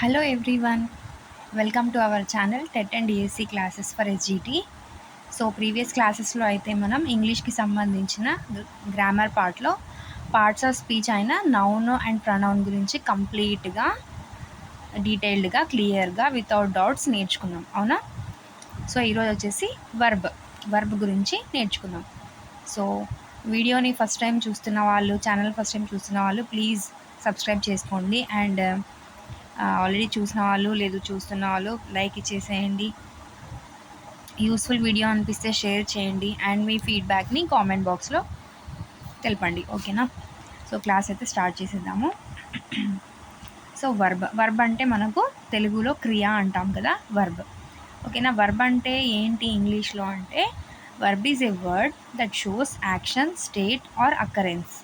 Hello everyone, welcome to our channel TET and DSC classes for SGT. So previous క్లాసెస్లో అయితే మనం ఇంగ్లీష్కి సంబంధించిన గ్రామర్ పార్ట్లో పార్ట్స్ ఆఫ్ స్పీచ్ అయిన నౌన్ అండ్ ప్రొనౌన్ గురించి కంప్లీట్గా డీటెయిల్డ్గా క్లియర్గా వితౌట్ డౌట్స్ నేర్చుకున్నాం, అవునా? సో ఈరోజు వచ్చేసి వర్బ్ గురించి నేర్చుకున్నాం. సో వీడియోని ఫస్ట్ టైం చూస్తున్న వాళ్ళు, ఛానల్ ఫస్ట్ టైం చూస్తున్న వాళ్ళు ప్లీజ్ సబ్స్క్రైబ్ చేసుకోండి. అండ్ ఆల్రెడీ చూసిన వాళ్ళు లేదు చూస్తున్న వాళ్ళు లైక్ ఇచ్చేసేయండి. యూస్ఫుల్ వీడియో అనిపిస్తే షేర్ చేయండి అండ్ మీ ఫీడ్బ్యాక్ని కామెంట్ బాక్స్లో తెలపండి, ఓకేనా? సో క్లాస్ అయితే స్టార్ట్ చేసేద్దాము. సో వర్బ్ అంటే మనకు తెలుగులో క్రియ అంటాం కదా, వర్బ్, ఓకేనా? వర్బ్ అంటే ఏంటి ఇంగ్లీష్లో అంటే verb is a word that shows action, state or occurrence.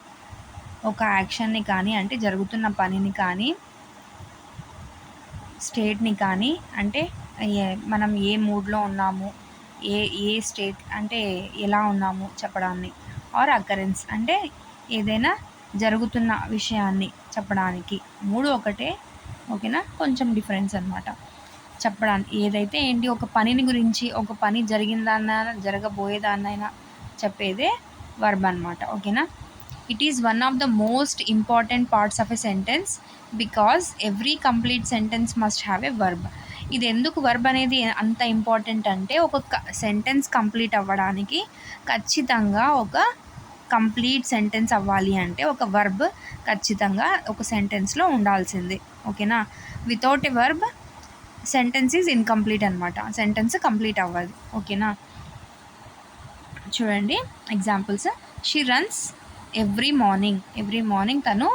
ఒక యాక్షన్ని కానీ అంటే జరుగుతున్న పనిని కానీ, స్టేట్ని కానీ అంటే మనం ఏ మూడ్లో ఉన్నాము, ఏ స్టేట్ అంటే ఎలా ఉన్నాము చెప్పడాన్ని, ఆర్ అకరెన్స్ అంటే ఏదైనా జరుగుతున్న విషయాన్ని చెప్పడానికి. మూడు ఒకటే, ఓకేనా? కొంచెం డిఫరెన్స్ అనమాట చెప్పడానికి. ఏదైతే ఏంటి, ఒక పనిని గురించి, ఒక పని జరిగిందాన్నైనా జరగబోయేదాన్నైనా చెప్పేదే వర్బ్ అనమాట, ఓకేనా? It is one of the most important parts of a sentence because every complete sentence must have a verb. ఇది ఎందుకు వర్బ్ అనేది అంత ఇంపార్టెంట్ అంటే ఒక సెంటెన్స్ కంప్లీట్ అవ్వడానికి ఖచ్చితంగా ఒక కంప్లీట్ సెంటెన్స్ అవ్వాలి అంటే ఒక వర్బ్ ఖచ్చితంగా ఒక సెంటెన్స్లో ఉండాల్సిందే, ఓకేనా? Without a verb sentence is incomplete అనమాట, సెంటెన్స్ కంప్లీట్ అవ్వదు, ఓకేనా? చూడండి examples. She runs every morning తను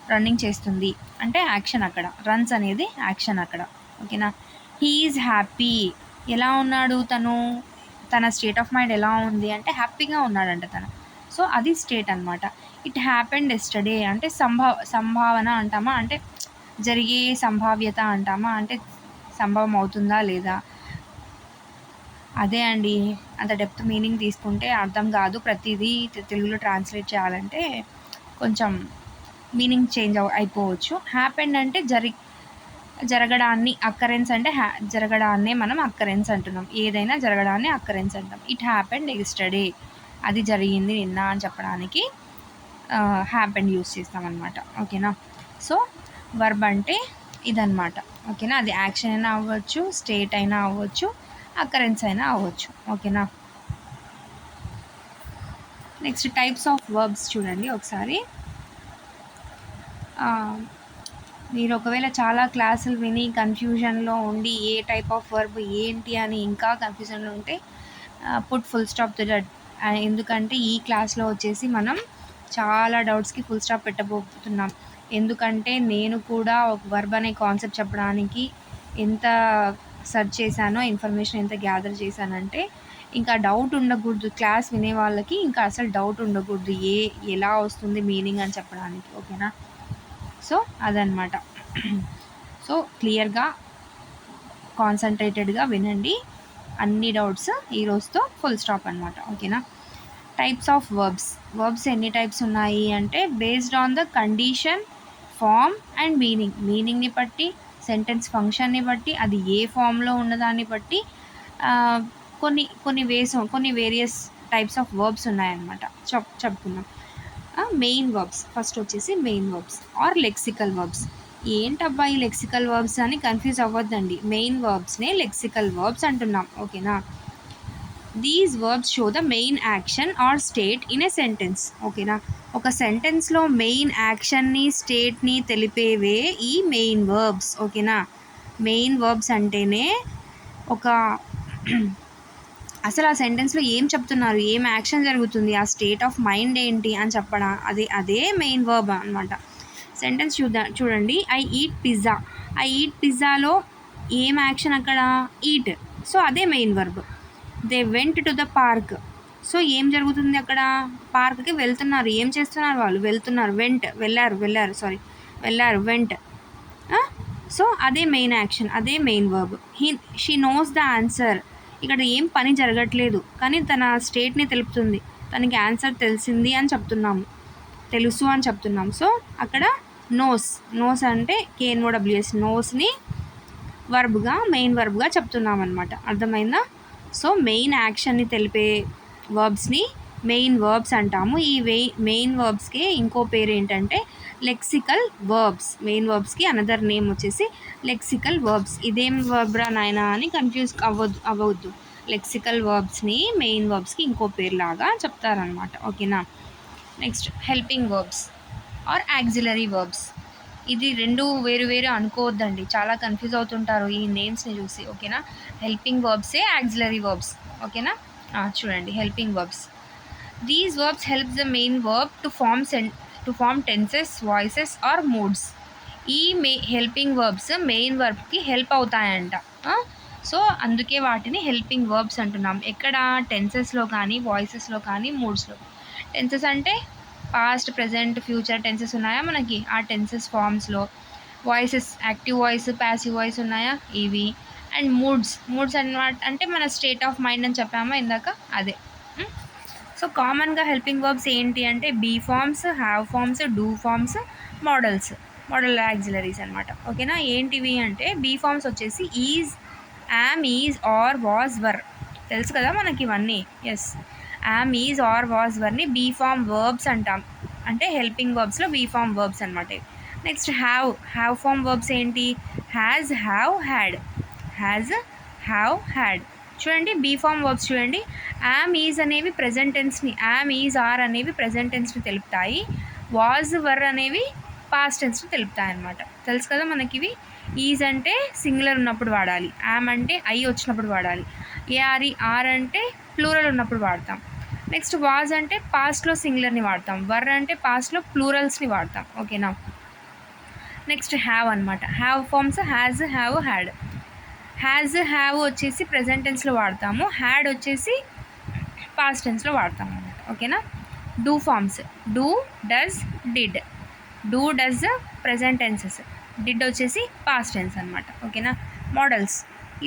రన్నింగ్ చేస్తుంది అంటే యాక్షన్ అక్కడ, రన్స్ అనేది యాక్షన్ అక్కడ, ఓకేనా? హీ ఈజ్ హ్యాపీ, ఎలా ఉన్నాడు తను, తన స్టేట్ ఆఫ్ మైండ్ ఎలా ఉంది అంటే హ్యాపీగా ఉన్నాడంట తను, సో అది స్టేట్ అనమాట. ఇట్ హ్యాపెండ్ ఎస్టర్డే అంటే సంభావన అంటామా అంటే జరిగే సంభావ్యత అంటామా అంటే సంభవం అవుతుందా లేదా, అదే అండి. అంత డెప్త్ మీనింగ్ తీసుకుంటే అర్థం కాదు. ప్రతిదీ తెలుగులో ట్రాన్స్లేట్ చేయాలంటే కొంచెం మీనింగ్ చేంజ్ అయిపోవచ్చు. హ్యాపెండ్ అంటే జరగడాన్ని, అక్కరెన్స్ అంటే జరగడాన్నే మనం అక్కరెన్స్ అంటున్నాం. ఏదైనా జరగడాన్ని అక్కరెన్స్ అంటాం. ఇట్ హ్యాపెండ్ ఎస్టర్డే, అది జరిగింది నిన్న అని చెప్పడానికి హ్యాపెండ్ యూస్ చేస్తామన్నమాట, ఓకేనా? సో వర్బ్ అంటే ఇదన్నమాట, ఓకేనా? అది యాక్షన్ అయినా అవ్వచ్చు, స్టేట్ అయినా అవ్వచ్చు, అకరెన్స్ అయినా అవ్వచ్చు, ఓకేనా? నెక్స్ట్ టైప్స్ ఆఫ్ వర్బ్స్ చూడండి ఒకసారి. మీరు ఒకవేళ చాలా క్లాసులు విని కన్ఫ్యూజన్లో ఉండి ఏ టైప్ ఆఫ్ వర్బ్ ఏంటి అని ఇంకా కన్ఫ్యూజన్లో ఉంటే put full stop to that. ఎందుకంటే ఈ క్లాస్లో వచ్చేసి మనం చాలా డౌట్స్కి ఫుల్ స్టాప్ పెట్టబోతున్నాం. ఎందుకంటే నేను కూడా ఒక వర్బ్ అనే కాన్సెప్ట్ చెప్పడానికి ఎంత సెర్చ్ చేశానో, ఇన్ఫర్మేషన్ ఎంత గ్యాదర్ చేశానంటే ఇంకా డౌట్ ఉండకూడదు. క్లాస్ వినే వాళ్ళకి ఇంకా అసలు డౌట్ ఉండకూడదు ఎలా వస్తుంది మీనింగ్ అని చెప్పడానికి, ఓకేనా? సో అదనమాట. సో క్లియర్గా కాన్సన్ట్రేటెడ్గా వినండి, అన్ని డౌట్స్ ఈరోజుతో ఫుల్ స్టాప్ అనమాట, ఓకేనా? టైప్స్ ఆఫ్ వర్బ్స్ ఎన్ని టైప్స్ ఉన్నాయి అంటే based on the condition, form and మీనింగ్ని బట్టి, సెంటెన్స్ ఫంక్షన్ని బట్టి, అది ఏ ఫామ్లో ఉన్నదాన్ని బట్టి కొన్ని వేరియస్ టైప్స్ ఆఫ్ వర్బ్స్ ఉన్నాయన్నమాట. చెప్పుకుందాం. మెయిన్ వర్బ్స్ ఫస్ట్ వచ్చేసి main verbs are lexical verbs. ఏంటబ్బా ఈ లెక్సికల్ వర్బ్స్ అని కన్ఫ్యూజ్ అవ్వద్దండి. మెయిన్ వర్బ్స్నే లెక్సికల్ వర్బ్స్ అంటున్నాం, ఓకేనా? These verbs show the main action or state in a sentence, ఓకేనా? ఒక సెంటెన్స్లో మెయిన్ యాక్షన్ని, స్టేట్ని తెలిపేవే ఈ మెయిన్ వర్బ్స్, ఓకేనా? మెయిన్ వర్బ్స్ అంటేనే ఒక అసలు ఆ సెంటెన్స్లో ఏం చెప్తున్నారు, ఏం యాక్షన్ జరుగుతుంది, ఆ స్టేట్ ఆఫ్ మైండ్ ఏంటి అని చెప్పడం, అదే మెయిన్ వర్బ్ అనమాట. సెంటెన్స్ చూడండి. ఐ ఈట్ పిజ్జాలో ఏం యాక్షన్ అక్కడ, ఈట్, సో అదే main verb. They went to the park, so ఏం జరుగుతుంది అక్కడ, పార్క్కి వెళ్తున్నారు, ఏం చేస్తున్నారు వాళ్ళు, వెళ్తున్నారు, వెళ్ళారు, వెంట్, సో అదే మెయిన్ యాక్షన్, అదే main verb. She knows the answer, ఇక్కడ ఏం పని జరగట్లేదు కానీ తన స్టేట్ని తెలుపుతుంది, తనకి ఆన్సర్ తెలిసింది అని చెప్తున్నాము, తెలుసు అని చెప్తున్నాం. సో అక్కడ నోస్ అంటే KNOWS, నోస్ని మెయిన్ వర్బ్గా చెప్తున్నాం అనమాట. అర్థమైందా? సో మెయిన్ యాక్షన్ని తెలిపే వర్బ్స్ని మెయిన్ వర్బ్స్ అంటాము. ఈ మెయిన్ వర్బ్స్కి ఇంకో పేరు ఏంటంటే లెక్సికల్ వర్బ్స్. మెయిన్ వర్బ్స్కి అనదర్ నేమ్ వచ్చేసి లెక్సికల్ వర్బ్స్. ఇదేం వర్బ్ రా నాయనా అని కన్ఫ్యూజ్ అవ్వద్దు. లెక్సికల్ వర్బ్స్ని మెయిన్ వర్బ్స్కి ఇంకో పేరు లాగా చెప్తారనమాట. ఓకేనా? Next helping verbs or auxiliary verbs. ఇది రెండు వేరు అనుకోవద్దండి, చాలా కన్ఫ్యూజ్ అవుతుంటారు ఈ నేమ్స్ని చూసి. ఓకేనా? హెల్పింగ్ వర్బ్సే యాక్సిలరీ వర్బ్స్. ఓకేనా? చూడండి, helping verbs. These verbs help the main verb to form tenses, voices or moods. ఈ హెల్పింగ్ వర్బ్స్ మెయిన్ వర్బ్కి హెల్ప్ అవుతాయంట. సో అందుకే వాటిని హెల్పింగ్ వర్బ్స్ అంటున్నాం. ఎక్కడ? టెన్సెస్లో కానీ, వాయిసెస్లో కానీ, మూడ్స్లో. టెన్సెస్ అంటే పాస్ట్, ప్రెజెంట్, ఫ్యూచర్ టెన్సెస్ ఉన్నాయా మనకి, ఆ టెన్సెస్ ఫామ్స్లో. Voices active voice, passive voice ఉన్నాయా, ఇవి. అండ్ మూడ్స్ అన్నమాట అంటే మన స్టేట్ ఆఫ్ మైండ్ అని చెప్పామా ఇందాక, అదే. సో కామన్గా హెల్పింగ్ వర్బ్స్ ఏంటి అంటే be forms, have forms, do forms, modal auxiliaries అనమాట. ఓకేనా? ఏంటివి అంటే బీ ఫార్మ్స్ వచ్చేసి is, am, is, are, was, were. తెలుసు కదా మనకి ఇవన్నీ. Is, am, is, are, was, వర్ని బీ ఫార్మ్ వర్బ్స్ అంటాం. అంటే హెల్పింగ్ వర్బ్స్లో బీ ఫార్మ్ వర్బ్స్ అనమాట. నెక్స్ట్ హ్యావ్ ఫార్మ్ వర్బ్స్ ఏంటి? Has, have, had. చూడండి బీ ఫార్మ్ వర్బ్స్ చూడండి. యామ్, ఈజ్ అనేవి ప్రెజెంట్ టెన్స్ని, యామ్, ఈజ్, ఆర్ అనేవి ప్రెజెంట్ టెన్స్ని తెలుపుతాయి. వాజ్, వర్ అనేవి పాస్ట్ టెన్స్ని తెలుపుతాయి అన్నమాట. తెలుసు కదా మనకి ఇవి. ఈజ్ అంటే సింగులర్ ఉన్నప్పుడు వాడాలి, యామ్ అంటే ఐ వచ్చినప్పుడు వాడాలి, ఆర్ అంటే ప్లూరల్ ఉన్నప్పుడు వాడతాం. నెక్స్ట్ వాజ్ అంటే పాస్ట్లో సింగులర్ని వాడతాం, వర్ అంటే పాస్ట్లో ప్లూరల్స్ని వాడతాం. ఓకేనా? నెక్స్ట్ హ్యావ్ అనమాట. Have forms has, have, had. Have వచ్చేసి ప్రెజెంట్ టెన్స్లో వాడతాము, హ్యాడ్ వచ్చేసి పాస్ట్ టెన్స్లో వాడతాము అనమాట. ఓకేనా? Do forms do, does, did. Do, does present tenses, did వచ్చేసి పాస్ట్ టెన్స్ అనమాట. ఓకేనా? మోడల్స్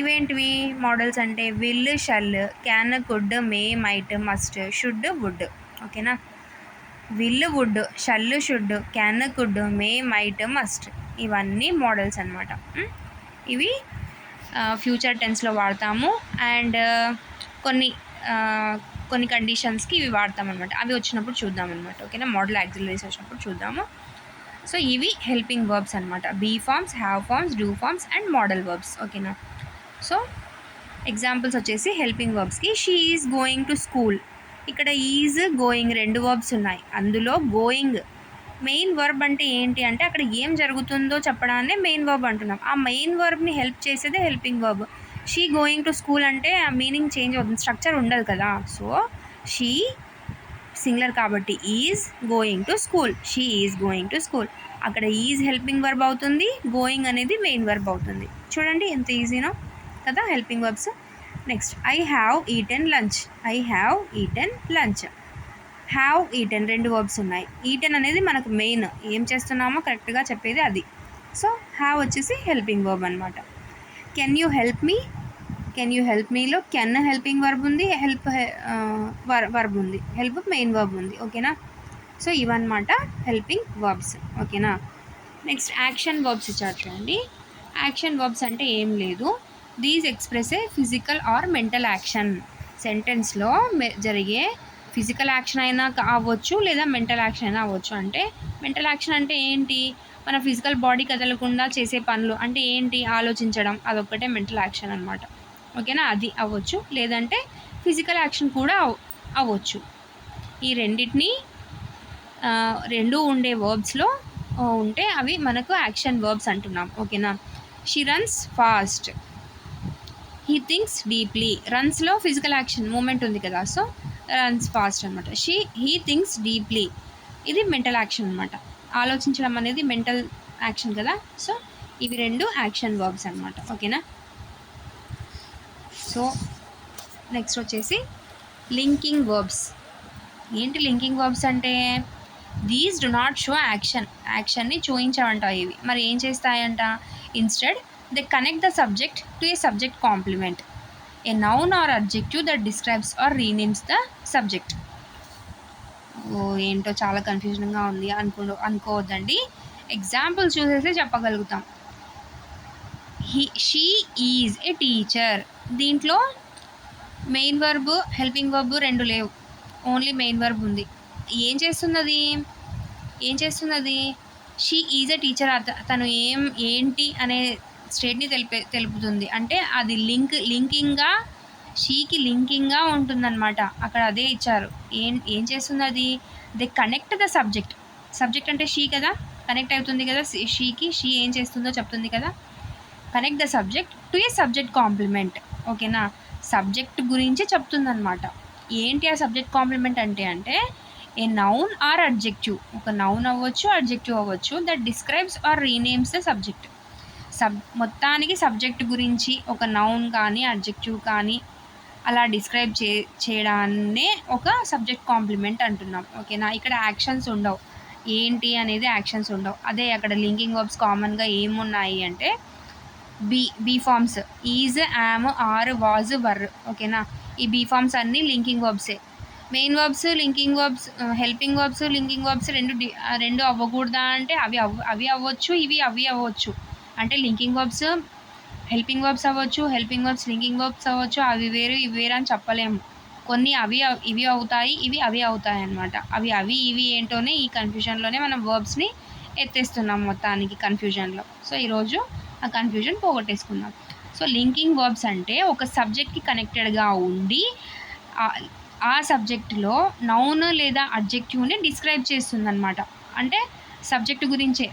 ఇవేంటివి? మోడల్స్ అంటే will, shall, can, could, may, might, must, should, would. ఓకేనా? Will, would, shall, should, can, could, may, might, must, ఇవన్నీ models అనమాట. ఇవి future టెన్స్లో వాడతాము. అండ్ కొన్ని కండిషన్స్కి ఇవి వాడతాం అనమాట. అవి వచ్చినప్పుడు చూద్దాం అనమాట. ఓకేనా? మోడల్ యాక్సిలరీస్ వచ్చినప్పుడు చూద్దాము. సో ఇవి హెల్పింగ్ వర్బ్స్ అనమాట. Be forms, have forms, do forms and modal verbs. ఓకేనా? సో ఎగ్జాంపుల్స్ వచ్చేసి హెల్పింగ్ వర్బ్స్కి she is going to school. ఇక్కడ ఈజ్, గోయింగ్ రెండు వర్బ్స్ ఉన్నాయి. అందులో గోయింగ్ మెయిన్ వర్బ్ అంటే ఏంటి అంటే అక్కడ ఏం జరుగుతుందో చెప్పడాన్నే మెయిన్ వర్బ్ అంటున్నాం. ఆ మెయిన్ వర్బ్ని హెల్ప్ చేసేదే helping verb. She going to school అంటే ఆ మీనింగ్ చేంజ్ అవుతుంది, స్ట్రక్చర్ ఉండదు కదా. సో షీ సింగులర్ కాబట్టి is going to school, she is going to school. అక్కడ ఈజ్ హెల్పింగ్ వర్బ్ అవుతుంది, గోయింగ్ అనేది మెయిన్ వర్బ్ అవుతుంది. చూడండి ఎంత ఈజీనో కదా helping verbs. Next I have eaten lunch. Have, eaten రెండు వర్బ్స్ ఉన్నాయి. ఈటెన్ అనేది మనకు మెయిన్, ఏం చేస్తున్నామో కరెక్ట్గా చెప్పేది అది. సో హ్యావ్ వచ్చేసి హెల్పింగ్ వర్బ్ అనమాట. కెన్ యూ హెల్ప్ మీలో కెన్ హెల్పింగ్ వర్బ్ ఉంది, వర్బ్ ఉంది, హెల్ప్ మెయిన్ వర్బ్ ఉంది. ఓకేనా? సో ఇవన్నమాట హెల్పింగ్ వర్బ్స్. ఓకేనా? నెక్స్ట్ యాక్షన్ వర్బ్స్ ఇచ్చారు చూడండి. యాక్షన్ వర్బ్స్ అంటే ఏం లేదు, these express a physical or mental action. సెంటెన్స్లో జరిగే ఫిజికల్ యాక్షన్ అయినా అవ్వచ్చు లేదా మెంటల్ యాక్షన్ అయినా అవ్వచ్చు. అంటే మెంటల్ యాక్షన్ అంటే ఏంటి? మన ఫిజికల్ బాడీ కదలకుండా చేసే పనులు అంటే ఏంటి? ఆలోచించడం, అదొక్కటే మెంటల్ యాక్షన్ అనమాట. ఓకేనా? అది అవ్వచ్చు, లేదంటే ఫిజికల్ యాక్షన్ కూడా అవ్వచ్చు. ఈ రెండింటినీ రెండు ఉండే వర్బ్స్లో ఉంటే అవి మనకు యాక్షన్ వర్బ్స్ అంటున్నాం. ఓకేనా? She runs fast, he thinks deeply. రన్స్లో ఫిజికల్ యాక్షన్ మూమెంట్ ఉంది కదా, సో రన్స్ ఫాస్ట్ అనమాట. హీ థింక్స్ డీప్లీ, ఇది మెంటల్ యాక్షన్ అనమాట. ఆలోచించడం అనేది మెంటల్ యాక్షన్ కదా. సో ఇవి రెండు యాక్షన్ వర్బ్స్ అనమాట. ఓకేనా? సో నెక్స్ట్ వచ్చేసి లింకింగ్ వర్బ్స్. ఏంటి లింకింగ్ వర్బ్స్ అంటే? దీస్ డు నాట్ షో యాక్షన్ని చూయించవంట ఇవి. మరి ఏం చేస్తాయంట? Instead they connect the subject to a subject complement, a noun or adjective that describes or renames the subject. ఏంటో చాలా కన్ఫ్యూజన్గా ఉంది అనుకోవద్దండి, ఎగ్జాంపుల్స్ చూసేసి చెప్పగలుగుతాం. She is a teacher. దీంట్లో మెయిన్ వర్బ్ హెల్పింగ్ వర్బ్ రెండు లేవు, ఓన్లీ మెయిన్ వర్బ్ ఉంది. ఏం చేస్తున్నది షీ ఈజ్ ఎ టీచర్. తను ఏంటి అనే స్టేట్ని తెలుపుతుంది. అంటే అది లింకింగ్గా షీకి లింకింగ్గా ఉంటుందన్నమాట. అక్కడ అదే ఇచ్చారు. ఏం చేస్తుంది అది? దే కనెక్ట్ ద సబ్జెక్ట్ అంటే షీ కదా, కనెక్ట్ అవుతుంది కదా షీకి. షీ ఏం చేస్తుందో చెప్తుంది కదా. Connect the subject to a subject complement. ఓకేనా, సబ్జెక్ట్ గురించి చెప్తుందన్నమాట. ఏంటి ఆ సబ్జెక్ట్ కాంప్లిమెంట్ అంటే ఏ నౌన్ ఆర్ అడ్జెక్టివ్, ఒక నౌన్ అవ్వచ్చు, అడ్జెక్టివ్ అవ్వచ్చు, that describes or renames the subject. మొత్తానికి సబ్జెక్ట్ గురించి ఒక నౌన్ కానీ అడ్జెక్టివ్ కానీ అలా డిస్క్రైబ్ చేయడాన్నే ఒక సబ్జెక్ట్ కాంప్లిమెంట్ అంటున్నాం. ఓకేనా, ఇక్కడ యాక్షన్స్ ఉండవు, ఏంటి అనేది యాక్షన్స్ ఉండవు. అదే అక్కడ లింకింగ్ వర్బ్స్ కామన్గా ఏమున్నాయి అంటే be forms is, am, are, was, were. ఓకేనా, ఈ బీ ఫార్మ్స్ అన్నీ లింకింగ్ వర్బ్సే. Main verbs, linking verbs, helping verbs, linking verbs రెండు అవ్వకూడదా అంటే అవి అవ్వచ్చు, ఇవి అవ్వచ్చు. అంటే లింకింగ్ వర్బ్స్ హెల్పింగ్ వర్బ్స్ అవ్వచ్చు, హెల్పింగ్ వర్బ్స్ లింకింగ్ వర్బ్స్ అవ్వచ్చు. అవి వేరు ఇవి వేరు అని చెప్పలేము. కొన్ని ఇవి అవుతాయి, ఇవి అవుతాయి అన్నమాట. ఇవి ఏంటోనే ఈ కన్ఫ్యూజన్లోనే మనం వర్బ్స్ని ఎత్తేస్తున్నాం మొత్తానికి కన్ఫ్యూజన్లో. సో ఈరోజు ఆ కన్ఫ్యూజన్ పోగొట్టేసుకుందాం. సో లింకింగ్ వర్బ్స్ అంటే ఒక సబ్జెక్ట్కి కనెక్టెడ్గా ఉండి ఆ సబ్జెక్టులో నౌన్ లేదా అడ్జెక్టివ్ని డిస్క్రైబ్ చేస్తుందన్నమాట. అంటే సబ్జెక్ట్ గురించే,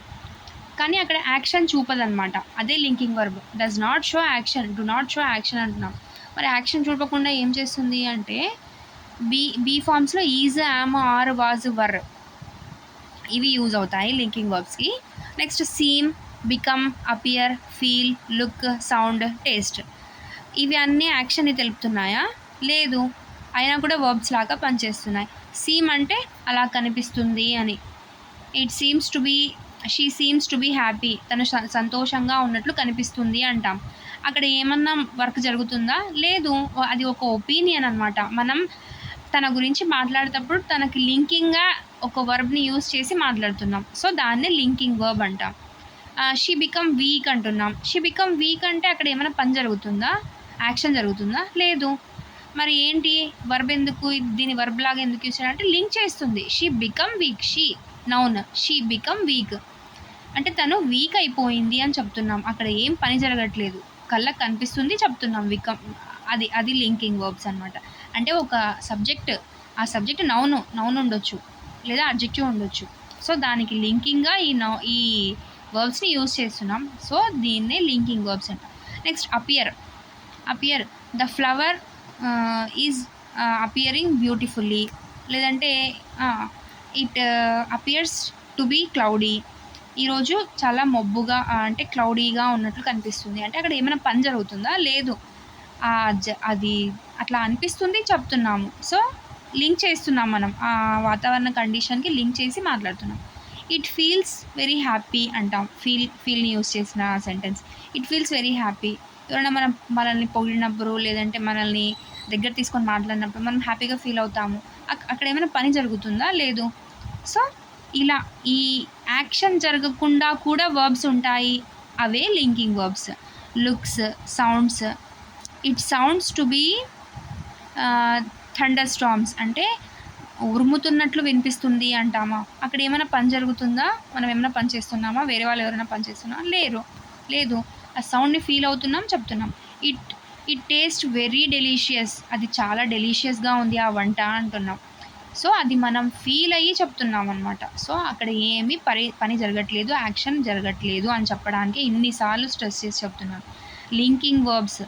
కానీ అక్కడ యాక్షన్ చూపదన్నమాట. అదే linking verb. Does not show action, do not show action అంటున్నాం. మరి యాక్షన్ చూపకుండా ఏం చేస్తుంది అంటే బీ ఫార్మ్స్లో is, am, are, was, were ఇవి యూజ్ అవుతాయి లింకింగ్ వర్బ్స్కి. Next seem, become, appear, feel, look, sound, taste. ఇవి అన్నీ యాక్షన్ని తెలుపుతున్నాయా? లేదు, అయినా కూడా వర్బ్స్ లాగా పనిచేస్తున్నాయి. సీమ్ అంటే అలా కనిపిస్తుంది అని. She seems to be happy, తను సంతోషంగా ఉన్నట్లు కనిపిస్తుంది అంటాం. అక్కడ ఏమన్నా వర్క్ జరుగుతుందా? లేదు, అది ఒక ఒపీనియన్ అనమాట. మనం తన గురించి మాట్లాడేటప్పుడు తనకి లింకింగ్గా ఒక వర్బ్ని యూజ్ చేసి మాట్లాడుతున్నాం. సో దాన్ని లింకింగ్ వర్బ్ అంటాం. షీ బికమ్ వీక్ అంటున్నాం. షీ బికమ్ వీక్ అంటే అక్కడ ఏమైనా పని జరుగుతుందా? యాక్షన్ జరుగుతుందా? లేదు. మరి ఏంటి వర్బ్ ఎందుకు దీని వర్బ్ లాగా ఎందుకు యూజ్ చేయాలంటే లింక్ చేస్తుంది. She become weak, she noun, she become weak అంటే తను వీక్ అయిపోయింది అని చెప్తున్నాం. అక్కడ ఏం పని జరగట్లేదు, కళ్ళకు కనిపిస్తుంది చెప్తున్నాం. అది లింకింగ్ వర్బ్స్ అనమాట. అంటే ఒక ఆ సబ్జెక్ట్ నౌన్ ఉండొచ్చు లేదా అడ్జెక్టివ్ ఉండొచ్చు. సో దానికి లింకింగ్గా ఈ వర్బ్స్ని యూజ్ చేస్తున్నాం. సో దీన్నే లింకింగ్ వర్బ్స్ అంటాం. Next appear, the flower is appearing beautifully, లేదంటే it appears to be cloudy. ఈరోజు చాలా మబ్బుగా అంటే క్లౌడీగా ఉన్నట్లు కనిపిస్తుంది. అంటే అక్కడ ఏమైనా పని జరుగుతుందా? లేదు, అది అట్లా అనిపిస్తుంది చెప్తున్నాము. సో లింక్ చేస్తున్నాం, మనం ఆ వాతావరణ కండిషన్కి లింక్ చేసి మాట్లాడుతున్నాం. ఇట్ ఫీల్స్ వెరీ హ్యాపీ అంటాం. ఫీల్ని యూజ్ చేసిన sentence. It feels very happy. ఎవరైనా మనల్ని పొగిడినప్పుడు లేదంటే మనల్ని దగ్గర తీసుకొని మాట్లాడినప్పుడు మనం హ్యాపీగా ఫీల్ అవుతాము. అక్కడ ఏమైనా పని జరుగుతుందా? లేదు. సో ఇలా ఈ యాక్షన్ జరగకుండా కూడా వర్బ్స్ ఉంటాయి, అవే linking verbs. Looks, sounds, it sounds to be thunder storms అంటే ఉరుముతున్నట్లు వినిపిస్తుంది అంటామా? అక్కడ ఏమైనా పని జరుగుతుందా? మనం ఏమైనా పని చేస్తున్నామా? వేరే వాళ్ళు ఎవరైనా పని చేస్తున్నామా? లేదు, ఆ సౌండ్ని ఫీల్ అవుతున్నాం చెప్తున్నాం. ఇట్ టేస్ట్ వెరీ డెలీషియస్, అది చాలా డెలీషియస్గా ఉంది ఆ వంట అంటున్నాం. సో అది మనం ఫీల్ అయ్యి చెప్తున్నాం అనమాట. సో అక్కడ ఏమీ పని జరగట్లేదు, యాక్షన్ జరగట్లేదు అని చెప్పడానికి ఇన్నిసార్లు స్ట్రెస్ చేసి చెప్తున్నాను. లింకింగ్ వర్బ్స్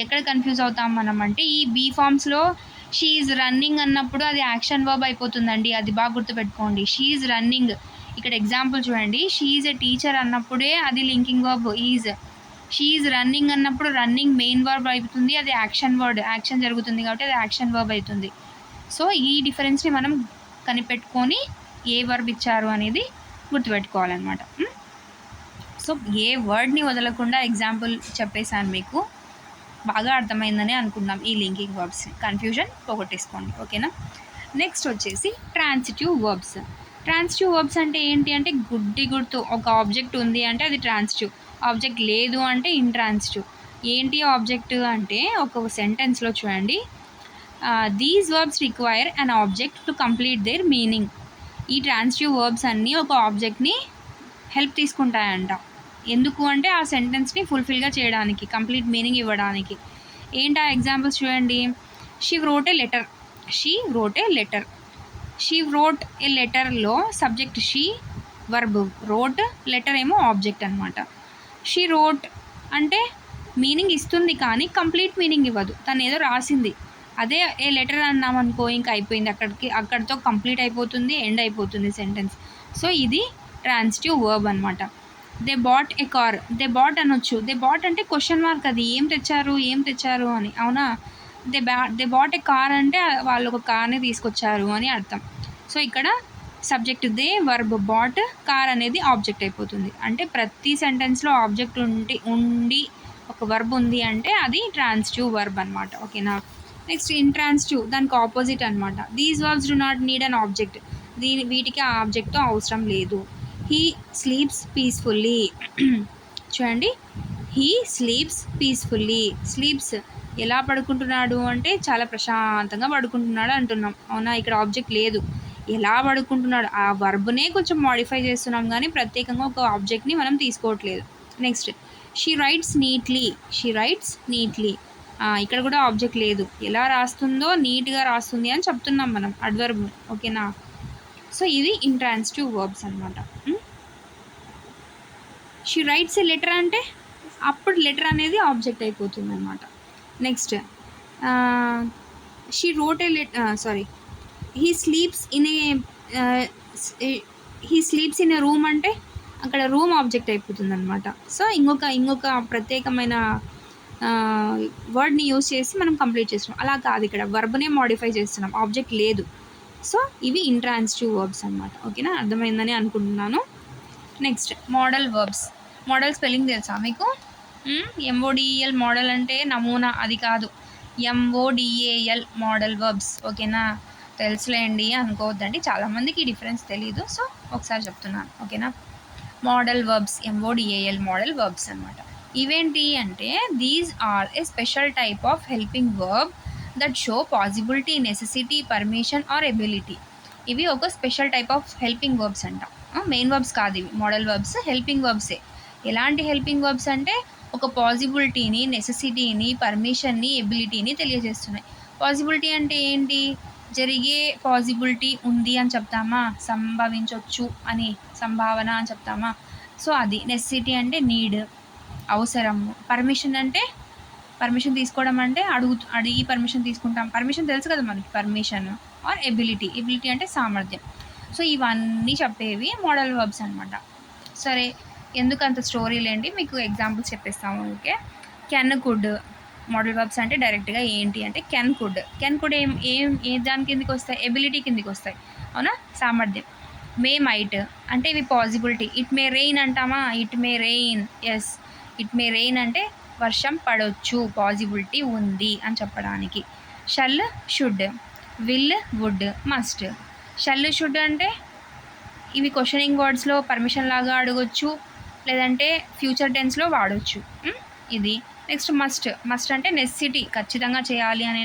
ఎక్కడ కన్ఫ్యూజ్ అవుతాం మనం అంటే ఈ బీ ఫార్మ్స్లో షీ ఈజ్ రన్నింగ్ అన్నప్పుడు అది యాక్షన్ వర్బ్ అయిపోతుందండి. అది బాగా గుర్తుపెట్టుకోండి. షీ ఈజ్ రన్నింగ్, ఇక్కడ ఎగ్జాంపుల్ చూడండి. షీ ఈజ్ ఎ టీచర్ అన్నప్పుడే అది linking verb is. She is running అన్నప్పుడు రన్నింగ్ మెయిన్ వర్బ్ అవుతుంది, అది యాక్షన్ జరుగుతుంది కాబట్టి అది యాక్షన్ వర్బ్ అవుతుంది. సో ఈ డిఫరెన్స్ని మనం కనిపెట్టుకొని ఏ వర్బ్ ఇచ్చారు అనేది గుర్తుపెట్టుకోవాలన్నమాట. సో ఏ వర్డ్ని వదలకుండా ఎగ్జాంపుల్ చెప్పేశాను, మీకు బాగా అర్థమైందని అనుకుందాం. ఈ లింకింగ్ వర్బ్స్ కన్ఫ్యూజన్ పోగొట్టేసుకోండి. ఓకేనా. నెక్స్ట్ వచ్చేసి ట్రాన్సిటివ్ వర్బ్స్. ట్రాన్సిటివ్ వర్బ్స్ అంటే ఏంటి అంటే గుర్తు ఒక ఆబ్జెక్ట్ ఉంది అంటే అది ట్రాన్సిటివ్. ఆబ్జెక్ట్ లేదు అంటే ఇంట్రాన్సిటివ్. ఏంటి ఆబ్జెక్ట్ అంటే ఒక సెంటెన్స్లో చూడండి, these verbs require an object to complete their meaning. ఈ ట్రాన్సిటివ్ వర్బ్స్ అన్నీ ఒక ఆబ్జెక్ట్ని హెల్ప్ తీసుకుంటాయంట. ఎందుకు అంటే ఆ సెంటెన్స్ని ఫుల్ఫిల్గా చేయడానికి, కంప్లీట్ మీనింగ్ ఇవ్వడానికి. ఏంటి ఆ ఎగ్జాంపుల్స్ చూడండి. She wrote a letter. She wrote a letter. She wrote a లెటర్లో subject she, verb wrote, letter ఏమో ఆబ్జెక్ట్ అనమాట. షీ రోట్ అంటే మీనింగ్ ఇస్తుంది కానీ కంప్లీట్ మీనింగ్ ఇవ్వదు, తను ఏదో రాసింది. అదే ఏ లెటర్ అన్నామనుకో ఇంకా అయిపోయింది, అక్కడితో కంప్లీట్ అయిపోతుంది, ఎండ్ అయిపోతుంది సెంటెన్స్. సో ఇది ట్రాన్సిటివ్ వర్బ్ అనమాట. They bought a car. They bought అనొచ్చు. దే బాట్ అంటే క్వశ్చన్ మార్క్, అది ఏం తెచ్చారు అని, అవునా. దే బాట్ ఏ కార్ అంటే వాళ్ళు ఒక కార్ని తీసుకొచ్చారు అని అర్థం. సో ఇక్కడ subject they, verb bought, car అనేది ఆబ్జెక్ట్ అయిపోతుంది. అంటే ప్రతి సెంటెన్స్లో ఆబ్జెక్ట్ ఉండి ఒక వర్బ్ ఉంది అంటే అది ట్రాన్సిటివ్ వర్బ్ అనమాట. ఓకేనా. నెక్స్ట్ ఇంట్రాన్సిటివ్, దానికి ఆపోజిట్ అనమాట. These verbs do not need an object. వీటికి ఆ ఆబ్జెక్ట్తో అవసరం లేదు. He sleeps peacefully. చూడండి, హీ స్లీప్స్ పీస్ఫుల్లీ. స్లీప్స్ ఎలా పడుకుంటున్నాడు అంటే చాలా ప్రశాంతంగా పడుకుంటున్నాడు అంటున్నాం, అవునా. ఇక్కడ ఆబ్జెక్ట్ లేదు, ఎలా పడుకుంటున్నాడు ఆ వర్బ్నే కొంచెం మాడిఫై చేస్తున్నాం కానీ ప్రత్యేకంగా ఒక ఆబ్జెక్ట్ని మనం తీసుకోవట్లేదు. Next she rights neatly. She rights neatly, ఇక్కడ కూడా ఆబ్జెక్ట్ లేదు, ఎలా రాస్తుందో నీట్గా రాస్తుంది అని చెప్తున్నాం మనం, అడ్వర్బ్. ఓకేనా. సో ఇది ఇంట్రాన్సిటివ్ వర్బ్స్ అనమాట. షీ రైట్స్ ఏ లెటర్ అంటే అప్పుడు లెటర్ అనేది ఆబ్జెక్ట్ అయిపోతుంది అనమాట. Next she wrote a he sleeps in a room అంటే అక్కడ రూమ్ ఆబ్జెక్ట్ అయిపోతుంది అనమాట. సో ఇంకొక ప్రత్యేకమైన వర్డ్ని యూజ్ చేసి మనం కంప్లీట్ చేస్తున్నాం. అలా కాదు, ఇక్కడ వర్బ్నే మాడిఫై చేస్తున్నాం, ఆబ్జెక్ట్ లేదు. సో ఇవి ఇంట్రాన్సిటివ్ వర్బ్స్ అనమాట. ఓకేనా, అర్థమైందని అనుకుంటున్నాను. Next modal verbs. Model spelling తెలుసా మీకు? MODEL మోడల్ అంటే నమూనా, అది కాదు. MODAL modal verbs. ఓకేనా, తెలుసులేండి అనుకోవద్దండి, చాలామందికి డిఫరెన్స్ తెలీదు, సో ఒకసారి చెప్తున్నాను. ఓకేనా. Modal verbs, MODAL modal verbs అనమాట. ఇవేంటి అంటే these are a special type of helping verb that show possibility, necessity, permission or ability. ఇవి ఒక special type of helping verbs అంట. మెయిన్ వర్బ్స్ కాదు ఇవి, మోడల్ వర్బ్స్ హెల్పింగ్ వర్బ్సే. ఎలాంటి హెల్పింగ్ వర్బ్స్ అంటే ఒక పాసిబిలిటీని, నెసెసిటీని, పర్మిషన్ని, ఎబిలిటీని తెలియజేస్తున్నాయి. పాసిబిలిటీ అంటే ఏంటి? జరిగే పాసిబిలిటీ ఉంది అని చెప్తామా, సంభవించవచ్చు అని, సంభావన అని చెప్తామా. సో అది. నెసెసిటీ అంటే నీడ్, అవసరము. పర్మిషన్ అంటే పర్మిషన్ తీసుకోవడం అంటే అడిగి పర్మిషన్ తీసుకుంటాం, పర్మిషన్ తెలుసు కదా మనకి, పర్మిషన్. ఆర్ ఎబిలిటీ అంటే సామర్థ్యం. సో ఇవన్నీ చెప్పేవి మోడల్ వర్బ్స్ అనమాట. సరే, ఎందుకు అంత స్టోరీ లేండి, మీకు ఎగ్జాంపుల్స్ చెప్పేస్తాము. Okay. Can, could modal verbs అంటే డైరెక్ట్గా ఏంటి అంటే కెన్ కుడ్ ఏ దాని కిందకి వస్తాయి? ఎబిలిటీ కిందకి వస్తాయి, అవునా, సామర్థ్యం. మే మైట్ అంటే ఇవి పాసిబిలిటీ. ఇట్ మే రెయిన్ అంటామా, it may rain. Yes, it may rain అంటే వర్షం పడవచ్చు, పాసిబిలిటీ ఉంది అని చెప్పడానికి. Shall, should, will, would, must. Shall, should అంటే ఇవి క్వశ్చనింగ్ వర్డ్స్లో పర్మిషన్ లాగా అడగొచ్చు, లేదంటే ఫ్యూచర్ టెన్స్లో వాడవచ్చు. ఇది. నెక్స్ట్ మస్ట్ అంటే నెసెసిటీ, ఖచ్చితంగా చేయాలి అనే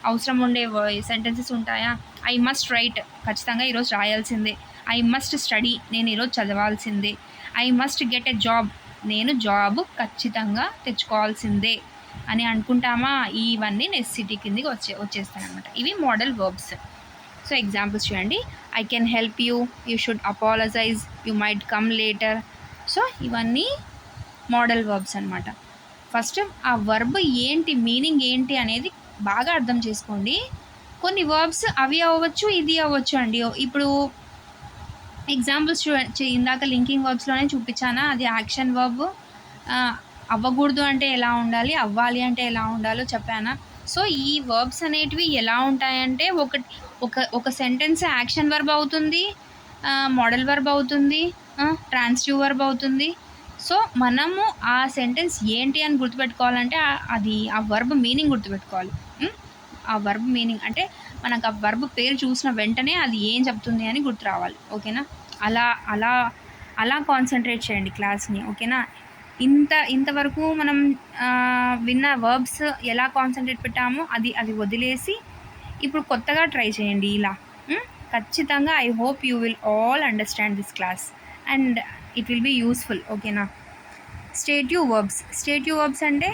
అవసరం ఉండే సెంటెన్సెస్ ఉంటాయా. ఐ మస్ట్ రైట్, ఖచ్చితంగా ఈరోజు రాయాల్సిందే. ఐ మస్ట్ స్టడీ, నేను ఈరోజు చదవాల్సిందే. I must get a job, నేను జాబ్ ఖచ్చితంగా తెచ్చుకోవాల్సిందే అని అనుకుంటామా. ఇవన్నీ నెసెసిటీ కిందకి వచ్చేస్తాయి అనమాట. ఇవి మోడల్ వర్బ్స్. సో ఎగ్జాంపుల్స్ చూడండి. I can help you, you should apologise, you might come later. So ఇవన్నీ మోడల్ వర్బ్స్ అనమాట. ఫస్ట్ ఆ వర్బ్ ఏంటి, మీనింగ్ ఏంటి అనేది బాగా అర్థం చేసుకోండి. కొన్ని వర్బ్స్ అవి అవ్వచ్చు, ఇది అవ్వచ్చు అండి. ఇప్పుడు ఎగ్జాంపుల్స్ ఇందాక లింకింగ్ వర్బ్స్లోనే చూపించానా, అది యాక్షన్ వర్బ్. అవ్వకూడదు అంటే ఎలా ఉండాలి, అవ్వాలి అంటే ఎలా ఉండాలో చెప్పానా. సో ఈ వర్బ్స్ అనేటివి ఎలా ఉంటాయంటే ఒక సెంటెన్స్ యాక్షన్ వర్బ్ అవుతుంది, మోడల్ వర్బ్ అవుతుంది, ట్రాన్సిటివ్ వర్బ్ అవుతుంది. సో మనము ఆ సెంటెన్స్ ఏంటి అని గుర్తుపెట్టుకోవాలంటే అది ఆ వర్బ్ మీనింగ్ గుర్తుపెట్టుకోవాలి. ఆ వర్బ్ మీనింగ్ అంటే మనకు ఆ వర్బ్ పేరు చూసిన వెంటనే అది ఏం చెప్తుంది అని గుర్తు రావాలి. ఓకేనా. అలా కాన్సన్ట్రేట్ చేయండి క్లాస్ని. ఓకేనా. ఇంతవరకు మనం విన్న వర్బ్స్ ఎలా కాన్సంట్రేట్ పెట్టామో అది వదిలేసి ఇప్పుడు కొత్తగా ట్రై చేయండి ఇలా. ఖచ్చితంగా I hope you will all understand this class and it will be useful. ఓకేనా? స్టేట్యూ వర్బ్స్ అంటే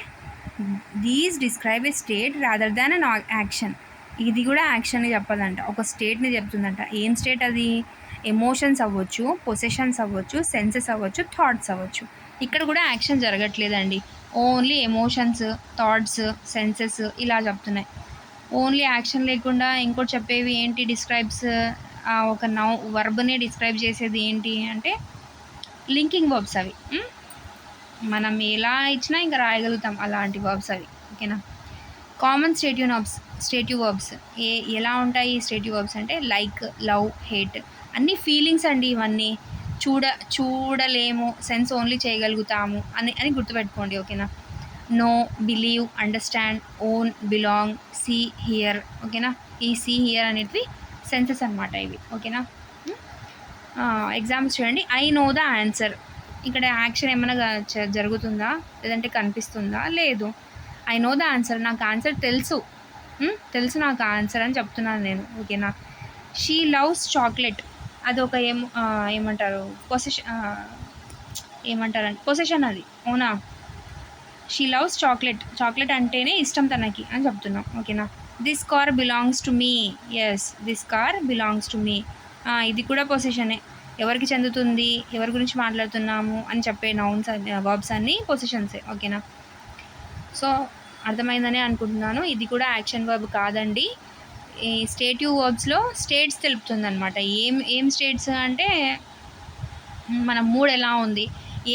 these describe a state rather than an action. ఇది కూడా యాక్షన్ని చెప్పదంట, ఒక స్టేట్ని చెప్తుందంట. ఏం స్టేట్ అది? ఎమోషన్స్ అవ్వచ్చు, పొసెషన్స్ అవ్వచ్చు, సెన్సెస్ అవ్వచ్చు, థాట్స్ అవ్వచ్చు. ఇక్కడ కూడా యాక్షన్ జరగట్లేదండి, ఓన్లీ ఎమోషన్స్, థాట్స్, సెన్సెస్ ఇలా చెప్తున్నాయి. ఓన్లీ యాక్షన్ లేకుండా ఇంకోటి చెప్పేవి ఏంటి? డిస్క్రైబ్స్ ఒక వర్బ్ని డిస్క్రైబ్ చేసేది ఏంటి అంటే లింకింగ్ వర్బ్స్ అవి. మనం ఎలా ఇచ్చినా ఇంకా రాయగలుగుతాం అలాంటి వర్బ్స్ అవి. ఓకేనా? కామన్ స్టేట్యూ వర్బ్స్ ఎలా ఉంటాయి? స్టేట్యూ వర్బ్స్ అంటే లైక్, లవ్, హేట్ అన్నీ ఫీలింగ్స్ అండి. ఇవన్నీ చూడలేము, సెన్స్ ఓన్లీ చేయగలుగుతాము అని గుర్తుపెట్టుకోండి. ఓకేనా? Know, believe, understand, own, belong, see, hear. ఓకేనా? ఈ సీ, హియర్ అనేటివి సెన్సెస్ అనమాట ఇవి. ఓకేనా? ఎగ్జాంపుల్స్ చూడండి. I know the answer. ఇక్కడ యాక్షన్ ఏమైనా జరుగుతుందా లేదంటే కనిపిస్తుందా? లేదు. ఐ నో ద ఆన్సర్, నాకు ఆన్సర్ తెలుసు నాకు ఆన్సర్ అని చెప్తున్నాను నేను. ఓకేనా? షీ లవ్స్ చాక్లెట్, అది ఒక ఏమంటారు పొసెషన్ అది. అవునా? షీ లవ్స్ చాక్లెట్ అంటేనే ఇష్టం తనకి అని చెప్తున్నాం. ఓకేనా? This car belongs to me. Yes, this car belongs to me. ఇది కూడా పొసెషనే. ఎవరికి చెందుతుంది, ఎవరి గురించి మాట్లాడుతున్నాము అని చెప్పే నౌన్స్ వర్బ్స్ అన్నీ పొసిషన్సే. ఓకేనా? సో అర్థమైందని అనుకుంటున్నాను. ఇది కూడా యాక్షన్ వర్బ్ కాదండి. ఈ స్టేట్యూ వర్బ్స్లో స్టేట్స్ తెలుపుతుంది అనమాట. ఏం స్టేట్స్ అంటే మన మూడ్ ఎలా ఉంది,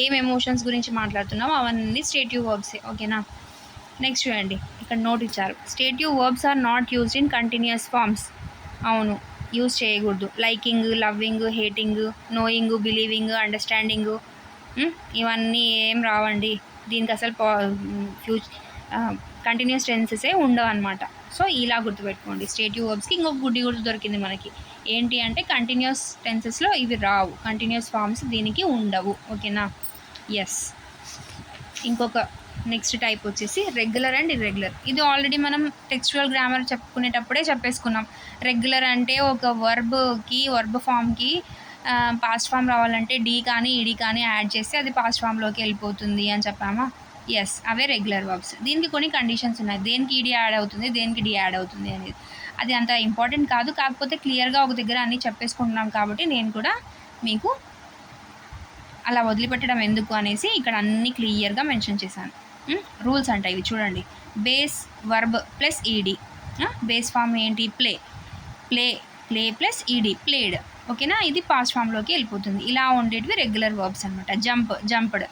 ఏం ఎమోషన్స్ గురించి మాట్లాడుతున్నామో అవన్నీ స్టేట్యూ వర్బ్సే. ఓకేనా? నెక్స్ట్ చూడండి, ఇక్కడ నోట్ ఇచ్చారు. Stative verbs are not used in continuous forms. అవును, యూజ్ చేయకూడదు. Liking, loving, hating, knowing, believing, understanding ఇవన్నీ ఏం రావండి. దీనికి అసలు కంటిన్యూస్ టెన్సెసే ఉండవు అనమాట. సో ఇలా గుర్తుపెట్టుకోండి. స్టేట్యూ వర్బ్స్కి ఇంకొక గుడ్డి గుర్తు దొరికింది మనకి. ఏంటి అంటే కంటిన్యూస్ టెన్సెస్లో ఇవి రావు, కంటిన్యూస్ ఫార్మ్స్ దీనికి ఉండవు. ఓకేనా? ఎస్. ఇంకొక నెక్స్ట్ టైప్ వచ్చేసి రెగ్యులర్ అండ్ ఇర్రెగ్యులర్. ఇది ఆల్రెడీ మనం టెక్స్చువల్ గ్రామర్ చెప్పుకునేటప్పుడే చెప్పేసుకున్నాం. రెగ్యులర్ అంటే ఒక వర్బ్ ఫామ్కి పాస్ట్ ఫామ్ రావాలంటే డి కానీ ఈడి కానీ యాడ్ చేస్తే అది పాస్ట్ ఫామ్లోకి వెళ్ళిపోతుంది అని చెప్పామా? ఎస్, అవే రెగ్యులర్ వర్బ్స్. దీనికి కొన్ని కండిషన్స్ ఉన్నాయి. దేనికి ఈడి యాడ్ అవుతుంది, దేనికి డి యాడ్ అవుతుంది అనేది. అది అంత ఇంపార్టెంట్ కాదు, కాకపోతే క్లియర్గా ఒక దగ్గర అన్నీ చెప్పేసుకుంటున్నాం కాబట్టి నేను కూడా మీకు అలా వదిలిపెట్టడం ఎందుకు అనేసి ఇక్కడ అన్నీ క్లియర్గా మెన్షన్ చేశాను. రూల్స్ అంటే ఇవి చూడండి. Base verb plus ED. Base form ఏంటి? Play plus ED, played. ఓకేనా? ఇది పాస్ట్ ఫామ్లోకి వెళ్ళిపోతుంది. ఇలా ఉండేటివి రెగ్యులర్ వర్బ్స్ అనమాట. Jumped.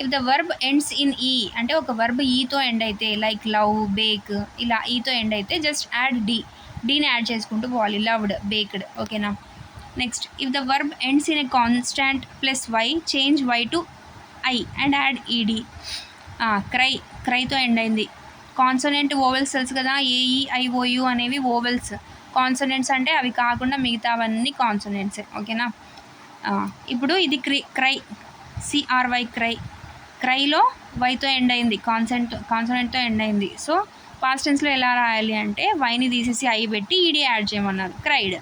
If the verb ends in E, అంటే ఒక వర్బ్ ఈతో ఎండ్ అయితే, లైక్ లవ్, బేక్, ఇలా ఈతో ఎండ్ అయితే జస్ట్ యాడ్ డీని యాడ్ చేసుకుంటూ పోవాలి. Loved, baked. ఓకేనా? Next, if the verb ends in a consonant plus Y, change Y to I and add ఈడి. క్రైతో ఎండ్ అయింది. కాన్సనెంట్ ఓవెల్స్ తెలుసు కదా, ఏఈఐఓయు అనేవి ఓవెల్స్. కాన్సనెంట్స్ అంటే అవి కాకుండా మిగతావన్నీ కాన్సనెంట్సే. ఓకేనా? ఇప్పుడు ఇది క్రై, సిఆర్వై, క్రైలో వైతో ఎండ్ అయింది, కాన్సనెంట్తో ఎండ్ అయింది. సో పాస్ట్ టెన్స్లో ఎలా రాయాలి అంటే వైని తీసేసి ఐ పెట్టి ఈడి యాడ్ చేయమన్నారు. Cried,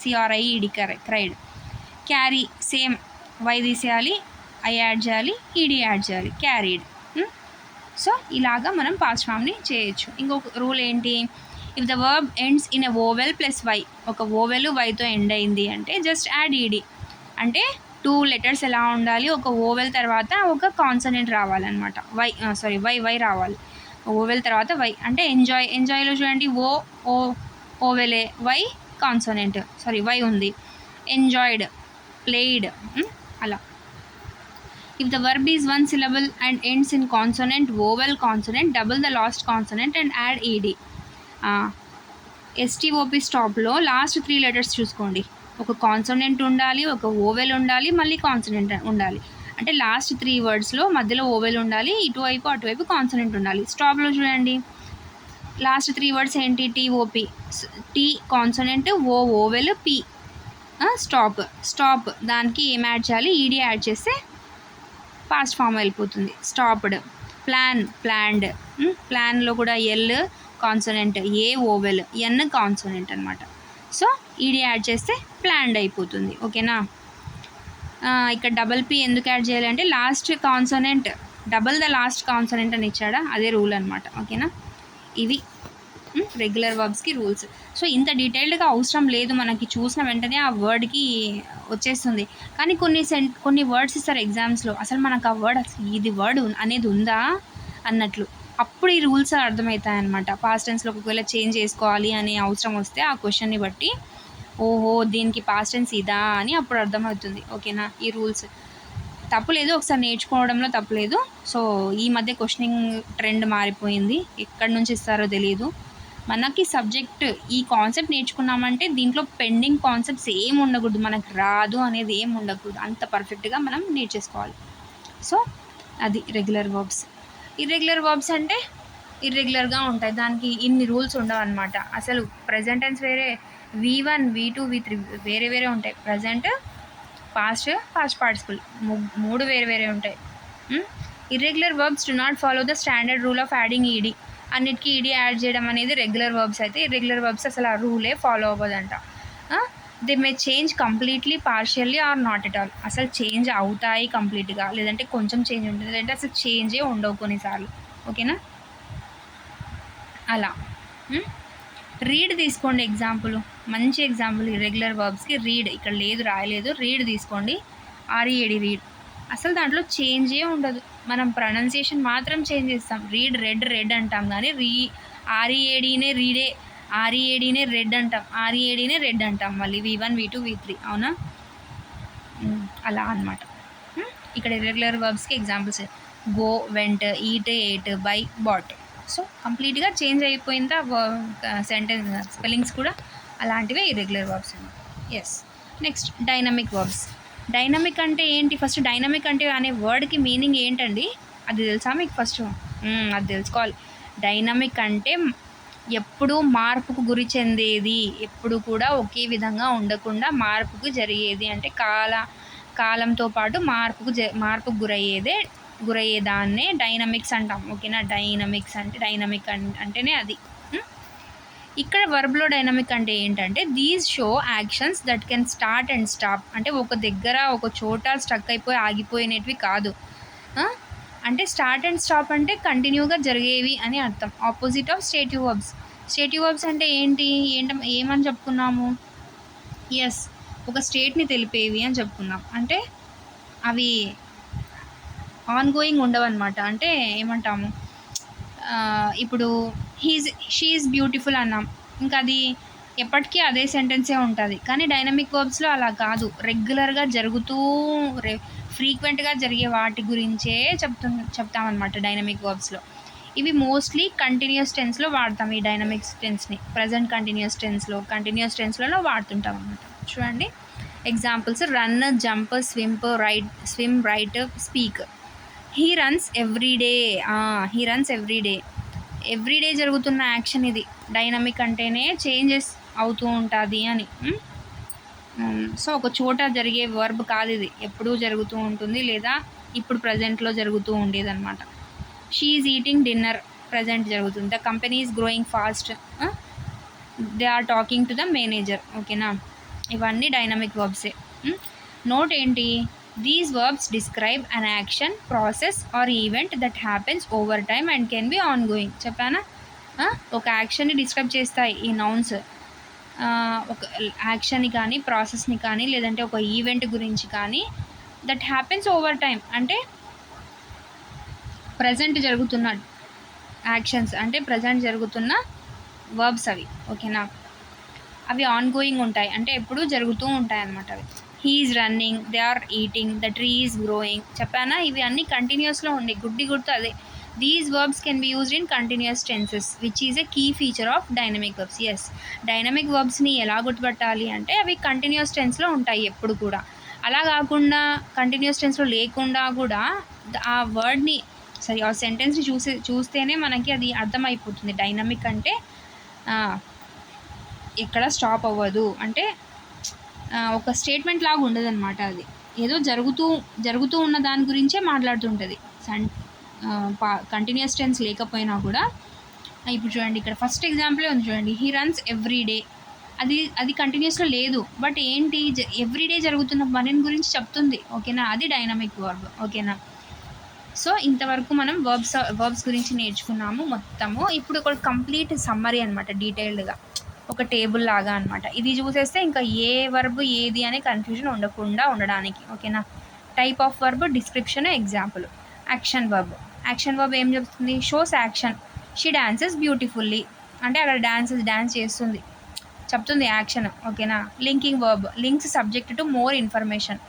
C R I E D, cried. Carry, same, Y తీసేయాలి, ఐ యాడ్ చేయాలి, ఈడి యాడ్ చేయాలి, క్యారీడ్. సో ఇలాగా మనం పాస్ట్ ఫామ్ని చేయొచ్చు. ఇంకొక రూల్ ఏంటి? If the verb ends in a vowel plus y, ఒక ఓవెల్ వైతో ఎండ్ అయింది అంటే జస్ట్ యాడ్ ఈడి. అంటే 2 లెటర్స్ ఎలా ఉండాలి, ఒక ఓవెల్ తర్వాత ఒక కాన్సనెంట్ రావాలన్నమాట. వై రావాలి. ఓవెల్ తర్వాత వై. అంటే ఎంజాయ్లో చూడండి, ఓవెలే, వై కాన్సనెంట్, వై ఉంది. ఎంజాయ్డ్, ప్లేయిడ్, అలా. If the verb is one syllable and ends in consonant, vowel, consonant, double the last consonant and add ed. STOP స్టాప్లో లాస్ట్ 3 లెటర్స్ చూసుకోండి. ఒక కాన్సనెంట్ ఉండాలి, ఒక ఓవెల్ ఉండాలి, మళ్ళీ కాన్సనెంట్ ఉండాలి. అంటే లాస్ట్ 3 వర్డ్స్లో మధ్యలో ఓవెల్ ఉండాలి, ఇటువైపు అటువైపు కాన్సనెంట్ ఉండాలి. స్టాప్లో చూడండి, లాస్ట్ 3 వర్డ్స్ ఏంటి? TOP, T consonant, vowel, P stop. దానికి ఏం యాడ్ చేయాలి? ఈడి యాడ్ చేస్తే పాస్ట్ ఫామ్ వెళ్ళిపోతుంది. Stopped, plan, planned. ప్లాన్లో కూడా L consonant, A vowel, N consonant అనమాట. సో ఈడీ యాడ్ చేస్తే ప్లాన్డ్ అయిపోతుంది. ఓకేనా. ఇక్కడ డబల్ పీ ఎందుకు యాడ్ చేయాలి అంటే last consonant double the last consonant అని ఇచ్చాడా, అదే రూల్ అనమాట. ఓకేనా. ఇవి రెగ్యులర్ వర్బ్స్కి రూల్స్. సో ఇంత డీటెయిల్డ్గా అవసరం లేదు మనకి, చూసిన వెంటనే ఆ వర్డ్కి వచ్చేస్తుంది. కానీ కొన్ని వర్డ్స్ ఇస్తారు ఎగ్జామ్స్లో, అసలు మనకు ఆ వర్డ్ అసలు ఇది వర్డ్ అనేది ఉందా అన్నట్లు, అప్పుడు ఈ రూల్స్ అర్థమవుతాయి అనమాట. పాస్ట్ టెన్స్లో ఒకవేళ చేంజ్ చేసుకోవాలి అనే అవసరం వస్తే ఆ క్వశ్చన్ని బట్టి ఓహో దీనికి పాస్ట్ టెన్స్ ఇదా అని అప్పుడు అర్థమవుతుంది. ఓకేనా. ఈ రూల్స్ తప్పులేదు, ఒకసారి నేర్చుకోవడంలో తప్పులేదు. సో ఈ మధ్య క్వశ్చనింగ్ ట్రెండ్ మారిపోయింది, ఎక్కడి నుంచి ఇస్తారో తెలియదు. మనకి సబ్జెక్ట్ ఈ కాన్సెప్ట్ నేర్చుకున్నామంటే దీంట్లో పెండింగ్ కాన్సెప్ట్స్ ఏమి ఉండకూడదు, మనకు రాదు అనేది ఏమి ఉండకూడదు, అంత పర్ఫెక్ట్గా మనం నేర్చేసుకోవాలి. సో అది రెగ్యులర్ వర్బ్స్. ఇర్రెగ్యులర్ వర్బ్స్ అంటే ఇర్రెగ్యులర్గా ఉంటాయి, దానికి ఇన్ని రూల్స్ ఉండవు అనమాట. అసలు ప్రజెంట్ టెన్స్ వేరే, V1 V2 V3 వేరే వేరే ఉంటాయి. ప్రజెంట్, పాస్ట్, పాస్ట్ పార్టిసిపుల్ మూడు వేరే వేరే ఉంటాయి. Irregular verbs do not follow the standard rule of adding ED. అన్నిటికీ ఈడీ యాడ్ చేయడం అనేది రెగ్యులర్ వర్బ్స్ అయితే, ఇర్రెగ్యులర్ వర్బ్స్ అసలు ఆ రూలే ఫాలో అవ్వదంట. They may change completely, partially or not at all. అసలు చేంజ్ అవుతాయి కంప్లీట్గా, లేదంటే కొంచెం చేంజ్ ఉంటుంది, లేదంటే అసలు చేంజే ఉండవు కొన్నిసార్లు. ఓకేనా. అలా రీడ్ తీసుకోండి ఎగ్జాంపుల్, మంచి ఎగ్జాంపుల్ ఇర్రెగ్యులర్ వర్బ్స్కి. రీడ్ ఇక్కడ లేదు, రాయలేదు, రీడ్ తీసుకోండి. ఆర్ఈఏడి రీడ్. అసలు దాంట్లో చేంజే ఉండదు, మనం ప్రొనౌన్సియేషన్ మాత్రం చేంజ్ చేస్తాం. రీడ్ రెడ్ అంటాం, కానీ ఆర్ఈఏడీనే రీడే, ఆర్ఈఏడీనే రెడ్ అంటాం, ఆర్ఈఏడీనే రెడ్ అంటాం మళ్ళీ V1 V2 V3. అవునా. అలా అనమాట. ఇక్కడ ఇర్రెగ్యులర్ వర్బ్స్కి examples go, went, eat, ate, buy, bought. So కంప్లీట్గా చేంజ్ అయిపోయిందా సెంటెన్స్ స్పెల్లింగ్స్ కూడా, అలాంటివే ఇర్రెగ్యులర్ వర్బ్స్ అన్నమాట. Yes. Next dynamic verbs. Dynamic అంటే ఏంటి? ఫస్ట్ డైనమిక్ అంటే అనే వర్డ్కి మీనింగ్ ఏంటండి, అది తెలుసా మీకు? ఫస్ట్ అది తెలుసుకోవాలి. డైనమిక్ అంటే ఎప్పుడూ మార్పుకు గురి చెందేది, ఎప్పుడు కూడా ఒకే విధంగా ఉండకుండా మార్పుకు జరిగేది, అంటే కాలంతో పాటు మార్పుకు గురయ్యేదాన్నే డైనమిక్స్ అంటాం. ఓకేనా. డైనమిక్స్ అంటే డైనమిక్ అంటేనే అది. ఇక్కడ వర్బ్లో డైనమిక్ అంటే ఏంటంటే these show actions that can start and stop. అంటే ఒక దగ్గర ఒక చోట స్టక్ అయిపోయి ఆగిపోయినవి కాదు. అంటే స్టార్ట్ అండ్ స్టాప్ అంటే కంటిన్యూగా జరిగేవి అని అర్థం. Opposite of స్టేటివ్ verbs. స్టేటివ్ వర్బ్స్ అంటే ఏమని చెప్పుకున్నాము? ఎస్, ఒక స్టేట్ని తెలిపేవి అని చెప్పుకున్నాం. అంటే అవి ఆన్ గోయింగ్ ఉండవన్నమాట. అంటే ఏమంటాము, ఇప్పుడు షీఈస్ బ్యూటిఫుల్ అన్నాం, ఇంకా అది ఎప్పటికీ అదే సెంటెన్సే ఉంటుంది. కానీ డైనమిక్ వర్బ్స్లో అలా కాదు, రెగ్యులర్గా ఫ్రీక్వెంట్గా జరిగే వాటి గురించే చెప్తామన్నమాట డైనమిక్ వర్బ్స్లో. ఇవి మోస్ట్లీ కంటిన్యూస్ టెన్స్లో వాడతాం ఈ డైనమిక్స్ టెన్స్ని. ప్రజెంట్ కంటిన్యూస్ టెన్స్లో వాడుతుంటాం అన్నమాట. చూడండి examples: run, jump, swim, right, speak. He runs everyday. Everyday జరుగుతున్న యాక్షన్ ఇది. డైనమిక్ అంటేనే చేంజెస్ అవుతూ ఉంటుంది అని. సో ఒక చోట జరిగే వర్బ్ కాదు ఇది, ఎప్పుడూ జరుగుతూ ఉంటుంది, లేదా ఇప్పుడు ప్రజెంట్లో జరుగుతూ ఉండేదన్నమాట. She is eating dinner, present జరుగుతుంది. The company is growing fast, they are talking to the manager. ఓకేనా. ఇవన్నీ డైనమిక్ వర్బ్సే. నోట్ ఏంటి? These verbs describe an action, process or event that happens over time and can be ongoing. చెప్పానా? ఒక యాక్షన్ని describe చేస్తాయి ఈ nouns. ఒక యాక్షన్ని కానీ, ప్రాసెస్ని కానీ, లేదంటే ఒక ఈవెంట్ గురించి కానీ, దట్ హ్యాపెన్స్ ఓవర్ టైమ్ అంటే ప్రజెంట్ జరుగుతున్న యాక్షన్స్, అంటే ప్రజెంట్ జరుగుతున్న వర్బ్స్ అవి. ఓకేనా. అవి ఆన్ గోయింగ్ ఉంటాయి, అంటే ఎప్పుడూ జరుగుతూ ఉంటాయి అన్నమాట అవి. He is running, they are eating, the tree is growing. చెప్పానా? ఇవి అన్నీ కంటిన్యూస్లో ఉండే గుర్తు అదే. These verbs can be used in continuous tenses which is a key feature of dynamic verbs. Yes, dynamic వర్బ్స్ని ఎలా గుర్తుపట్టాలి అంటే అవి కంటిన్యూస్ టెన్స్లో ఉంటాయి ఎప్పుడు కూడా. అలా కాకుండా కంటిన్యూస్ టెన్స్లో లేకుండా కూడా ఆ వర్డ్ని ఆ సెంటెన్స్ని చూస్తేనే మనకి అది అర్థమైపోతుంది. డైనమిక్ అంటే ఎక్కడ స్టాప్ అవ్వదు, అంటే ఒక స్టేట్మెంట్ లాగా ఉండదు అనమాట అది. ఏదో జరుగుతూ ఉన్న దాని గురించే మాట్లాడుతుంటుంది. కంటిన్యూస్ టెన్స్ లేకపోయినా కూడా ఇప్పుడు చూడండి, ఇక్కడ ఫస్ట్ ఎగ్జాంపులే ఉంది చూడండి, హీ రన్స్ ఎవ్రీ డే. అది కంటిన్యూస్లో లేదు, బట్ ఏంటి ఎవ్రీడే జరుగుతున్న పనిని గురించి చెప్తుంది. ఓకేనా, అది డైనమిక్ వర్బ్. ఓకేనా, సో ఇంతవరకు మనం వర్బ్స్ గురించి నేర్చుకున్నాము మొత్తము. ఇప్పుడు ఒక కంప్లీట్ సమ్మరీ అనమాట, డీటెయిల్డ్గా ఒక టేబుల్ లాగా అనమాట. ఇది చూసేస్తే ఇంకా ఏ వర్బ్ ఏది అనే కన్ఫ్యూజన్ ఉండకుండా ఉండడానికి. ఓకేనా, type of verb, description, example. Action verb ఏం చెప్తుంది? Shows action. She dances beautifully అంటే అక్కడ డాన్స్ చేస్తుంది, చెప్తుంది యాక్షన్. ఓకేనా, linking verb links subject to more information.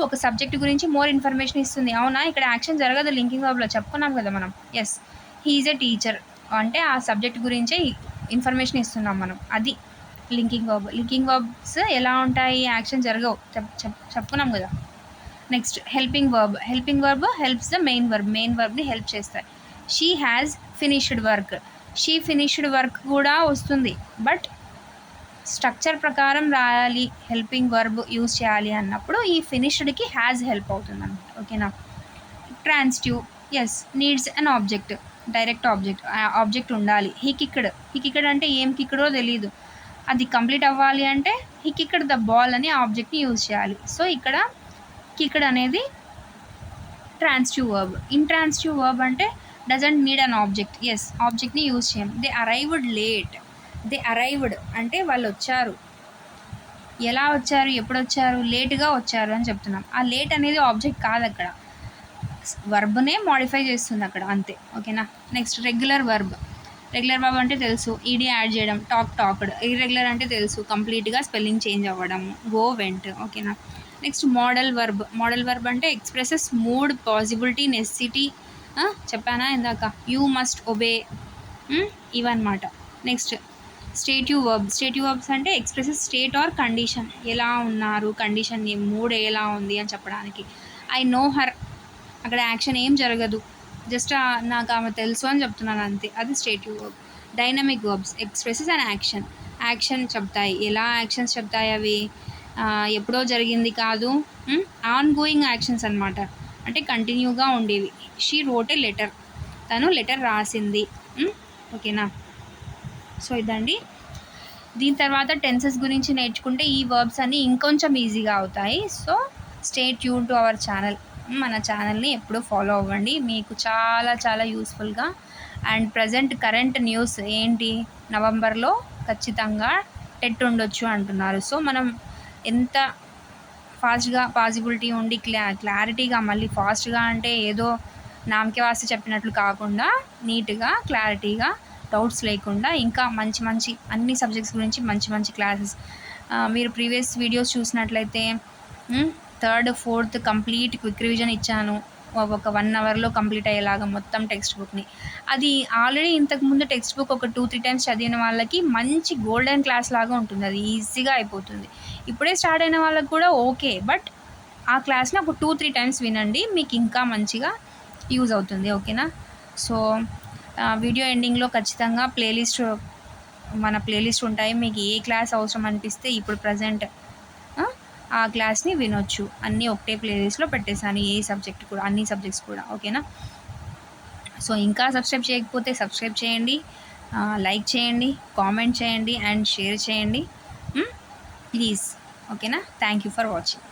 ఒక సబ్జెక్ట్ గురించి మోర్ ఇన్ఫర్మేషన్ ఇస్తుంది. అవునా, ఇక్కడ యాక్షన్ జరగదు లింకింగ్ వర్బ్లో, చెప్పుకున్నాం కదా మనం. Yes, he is a teacher అంటే ఆ సబ్జెక్ట్ గురించే ఇన్ఫర్మేషన్ ఇస్తున్నాం మనం, అది లింకింగ్ వర్బ్. లింకింగ్ వర్బ్స్ ఎలా ఉంటాయి? యాక్షన్ జరగవు, చెప్పుకున్నాం కదా. Next helping verb helps the main వర్బ్ని హెల్ప్ చేస్తాయి. షీ హ్యాజ్ ఫినిష్డ్ వర్క్ కూడా వస్తుంది, బట్ స్ట్రక్చర్ ప్రకారం రాయాలి, హెల్పింగ్ వర్బ్ యూజ్ చేయాలి అన్నప్పుడు ఈ ఫినిష్డ్కి హ్యాజ్ హెల్ప్ అవుతుంది అన్నమాట. ఓకేనా, transitive, yes, needs an object, direct object ఉండాలి. హీ కిక్డ్ అంటే ఏం కిక్డో తెలియదు, అది కంప్లీట్ అవ్వాలి అంటే హీ కిక్డ్ ద బాల్ అని ఆబ్జెక్ట్ని యూజ్ చేయాలి. సో ఇక్కడ కిక్డ్ అనేది ట్రాన్సిటివ్ వర్బ్. ఇంట్రాన్సిటివ్ వర్బ్ అంటే doesn't need an object, yes, ఆబ్జెక్ట్ని యూజ్ చేయం. దే అరైవ్డ్ అంటే వాళ్ళు వచ్చారు. ఎలా వచ్చారు, ఎప్పుడు వచ్చారు? లేట్గా వచ్చారు అని చెప్తున్నాం. ఆ లేట్ అనేది ఆబ్జెక్ట్ కాదు, అక్కడ వర్బ్నే మోడిఫై చేస్తుంది అక్కడ, అంతే. ఓకేనా, నెక్స్ట్ రెగ్యులర్ వర్బ్ అంటే తెలుసు, ఈడీ యాడ్ చేయడం, టాక్డ్. ఇర్రెగ్యులర్ అంటే తెలుసు, కంప్లీట్గా స్పెల్లింగ్ చేంజ్ అవ్వడం, గో వెంట్. ఓకేనా, నెక్స్ట్ మోడల్ వర్బ్ అంటే ఎక్స్ప్రెసెస్ మూడ్, పాసిబిలిటీ, నెసెసిటీ. చెప్పానా ఇందాక, యూ మస్ట్ ఒబే, ఇవన్నమాట. నెక్స్ట్ స్టేటివ్ వర్బ్స్ అంటే ఎక్స్ప్రెసెస్ స్టేట్ ఆర్ కండిషన్, ఎలా ఉన్నారు, కండిషన్, మూడ్ ఎలా ఉంది అని చెప్పడానికి. ఐ నో హర్, అక్కడ యాక్షన్ ఏం జరగదు, జస్ట్ నాకు ఆమె తెలుసు అని చెప్తున్నాను అంతే, అది స్టేటివ్ verb. Dynamic verbs expresses and action చెప్తాయి. ఎలా యాక్షన్స్ చెప్తాయి అవి? ఎప్పుడో జరిగింది కాదు, ఆన్ గోయింగ్ యాక్షన్స్ అనమాట, అంటే కంటిన్యూగా ఉండేవి. షీ రోట్ ఏ లెటర్, తను లెటర్ రాసింది. ఓకేనా, సో ఇదండి. దీని తర్వాత టెన్సెస్ గురించి నేర్చుకుంటే ఈ వర్బ్స్ అన్నీ ఇంకొంచెం ఈజీగా అవుతాయి. So stay tune to our channel, మన ఛానల్ని ఎప్పుడూ ఫాలో అవ్వండి, మీకు చాలా చాలా యూస్ఫుల్గా. అండ్ ప్రజెంట్ కరెంట్ న్యూస్ ఏంటి, నవంబర్లో ఖచ్చితంగా టెట్ ఉండొచ్చు అంటున్నారు. సో మనం ఎంత ఫాస్ట్గా పాసిబిలిటీ ఉండి క్లారిటీగా, మళ్ళీ ఫాస్ట్గా అంటే ఏదో నామకే వాస్తే చెప్పినట్లు కాకుండా నీట్గా క్లారిటీగా డౌట్స్ లేకుండా ఇంకా మంచి అన్ని సబ్జెక్ట్స్ గురించి మంచి క్లాసెస్. మీరు ప్రీవియస్ వీడియోస్ చూసినట్లయితే 3rd 4th complete quick revision ఇచ్చాను, ఒక 1 అవర్లో కంప్లీట్ అయ్యేలాగా మొత్తం టెక్స్ట్ బుక్ని. అది ఆల్రెడీ ఇంతకుముందు టెక్స్ట్ బుక్ ఒక 2-3 టైమ్స్ చదివిన వాళ్ళకి మంచి గోల్డెన్ క్లాస్ లాగా ఉంటుంది, అది ఈజీగా అయిపోతుంది. ఇప్పుడే స్టార్ట్ అయిన వాళ్ళకి కూడా ఓకే, బట్ ఆ క్లాస్ని ఒక 2-3 టైమ్స్ వినండి, మీకు ఇంకా మంచిగా యూజ్ అవుతుంది. ఓకేనా, సో వీడియో ఎండింగ్లో ఖచ్చితంగా మన ప్లేలిస్ట్ ఉంటాయి, మీకు ఏ క్లాస్ అవసరం అనిపిస్తే ఇప్పుడు ప్రజెంట్ ఆ క్లాస్ని వినొచ్చు. అన్నీ ఒకటే ప్లేలిస్ట్లో పెట్టేశాను, అన్ని సబ్జెక్ట్స్ కూడా. ఓకేనా, సో ఇంకా సబ్స్క్రైబ్ చేయకపోతే సబ్స్క్రైబ్ చేయండి, లైక్ చేయండి, కామెంట్ చేయండి అండ్ షేర్ చేయండి ప్లీజ్. ఓకేనా, థ్యాంక్ యూ ఫర్ వాచింగ్.